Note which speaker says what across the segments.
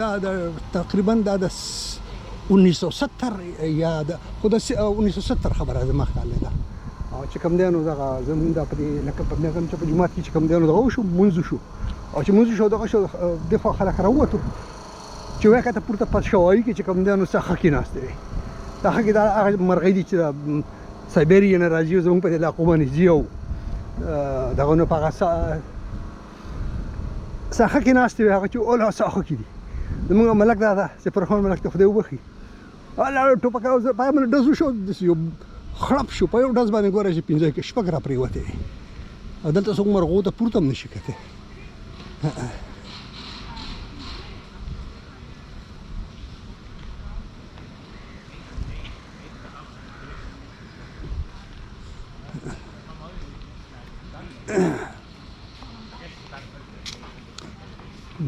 Speaker 1: دا تقریبا د 1970 یا د خود 1970 خبره ده مخاله ده او چې کوم دی نو دغه زمون د پرې لکه په نظم چې په جماعت کې چې کوم دی نو دغه شو منځ شو او چې منځ شو دغه شو دفاع خلک راووتو چې وای کته پورته پات شوای کې چې کوم دی نو څخه کې ناشته وي دا هغه دا هغه مرغې دي چې سایبریا نه راځي زمون په علاقو باندې زیو دغه نو په څخه کې ناشته وي هغه چې اوله څخه کې دي زمونږ ملک دا ده چې فرخان ملک ته خدای وبخي الله ټوپک او پای باندې ډزو شو یو خراب شو په یو ډز باندې ګوره چې پنځه کې شپږ را پرېوتې او دلته څوک مرغو ته پورته هم نشي کتی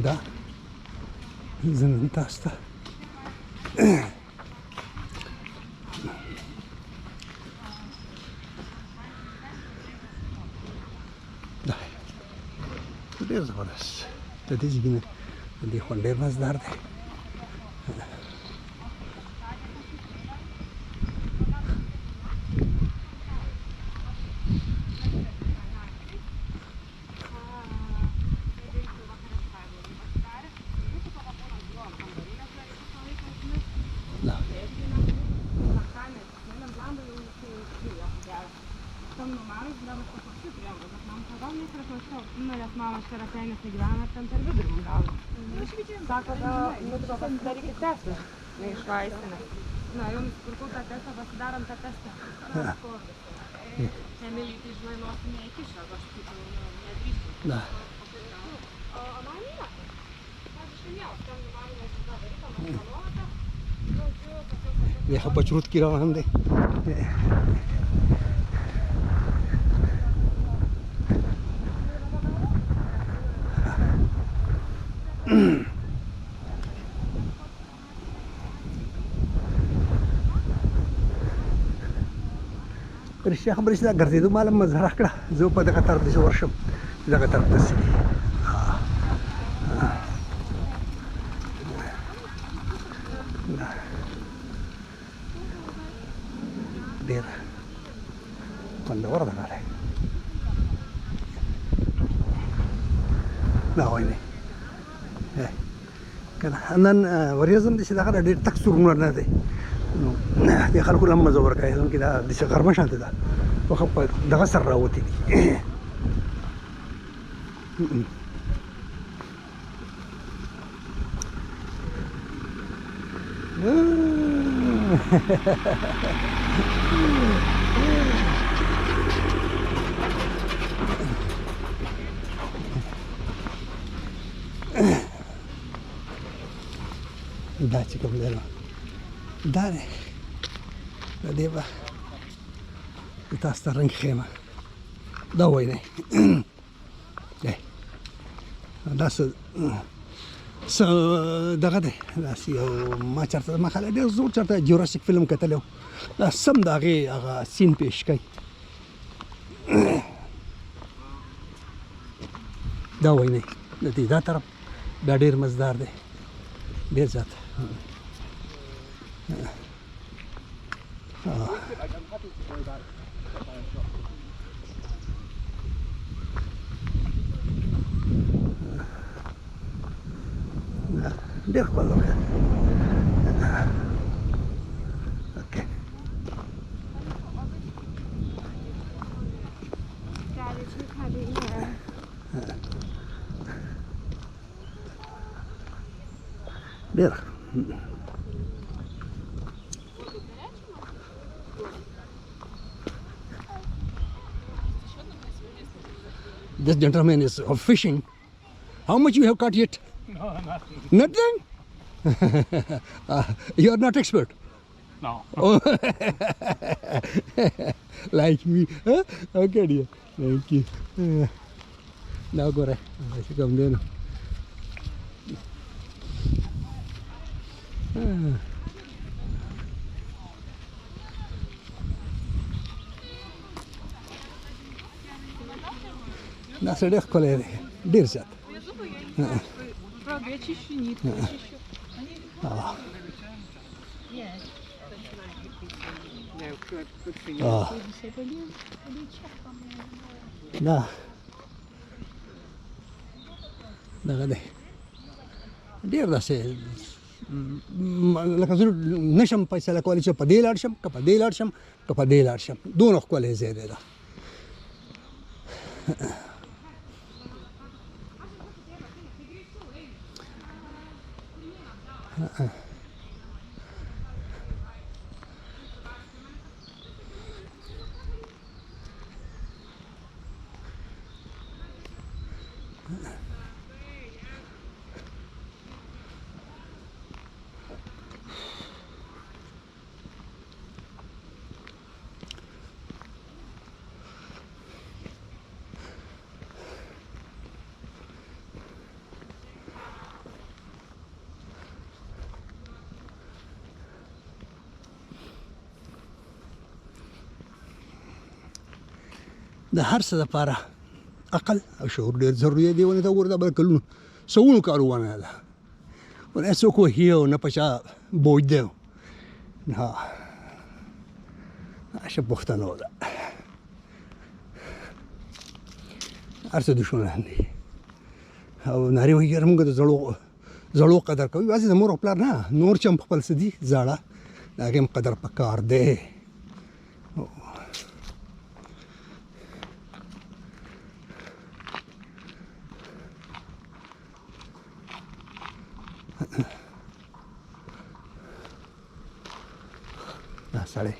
Speaker 1: دا زنن تاسو ته ډېر زبردست د دې ځای نه د دې خوند ډېر مزدار دی
Speaker 2: Norės mamos yra penės negyvena, ten per vidurį gavo. Sako, nu, pasidarykit testą, neišvaistinę. Na, jau nusipirkau tą testą, pasidarom tą testą. Emilijai, tai žinai, nosį neįkišę, aš kaip nedrįstu.
Speaker 1: Da.
Speaker 2: O man nieko. Aš išminėjau, ten man nesidaryta, man panuota.
Speaker 1: Viecha pačrutki rohan دی رښتیا خبرې چې دا ګرځېدو ماله مزه راکړه زه په دغه طرف داسې ورشم دغه طرف داسې ډېر خوندور ده غالی دا وایي کنه نن ورېځم داسې دغه ډېر تک سورونه نه دی نو دې خلکو له هم مزه ورکوي زموږ کې دا داسې غرمه شانته ده وخت په دغه سره راوتې دي دا چې کوم دی نو دا دی د دې به تاسو ته رنګ ښیمه دا وایي دی دا څه دغه دی داسې یو ما چېرته ما خیال ډېر زور چېرته جوراسیک فلم کتلی و دا سم د هغې هغه سین پیش کوي دا وایي دی د دې دا طرف دا ډېر مزدار دی ډېر زیات ډېر خوند وکړ اوکې ډېر This gentleman is fishing. How much you have caught yet?
Speaker 3: No, nothing.
Speaker 1: Nothing? You are not expert?
Speaker 3: No.
Speaker 1: Oh. Like me. Huh? Okay, dear. Thank you. Now go right. I should come there. دا سړی ښکلی دی ډېر زیات
Speaker 2: Правда, я чищу нитку, чищу.
Speaker 1: دا دغه دی ډېر داسې لکه زه نشم فیصله کولی چې په دې لاړ شم که په دې لاړ شم که په دې لاړ شم دونه ښکلی ځای دی دا د هر څه دپاره عقل او شعور ډېر ضروري دی ونې ته وګوره دا به کلونو سوونو کالو ونه ده ونه څوک وهي او نه په چا بوج دی ها ښه پوښتنه ده هر څه دشمنان دي او نارې وایي یاره موږ د زړو قدر کوو یوازې د مور او پلار نه نور چې هم خپل څه دي زاړه د هغې هم قدر پکار دی دا سړی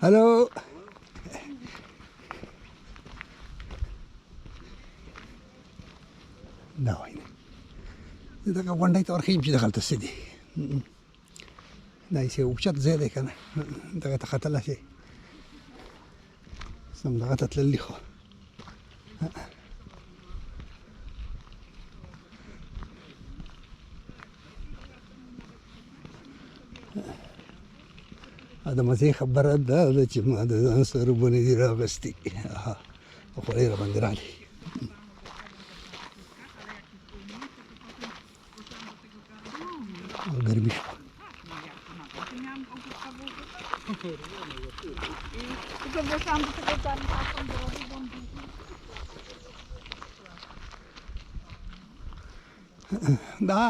Speaker 1: هلو دا وایي زه دغه غونډۍ ته ورښیم چې دغلته څه دي دا یې اوچت ځای دی که نه دغه ته ختلی شئ سم دغه ته تللي خو د مزې خبره دا ده چې ما د ځان سره بونې دي راغستې خولۍ راباندې راغلې ګرمي شوه دا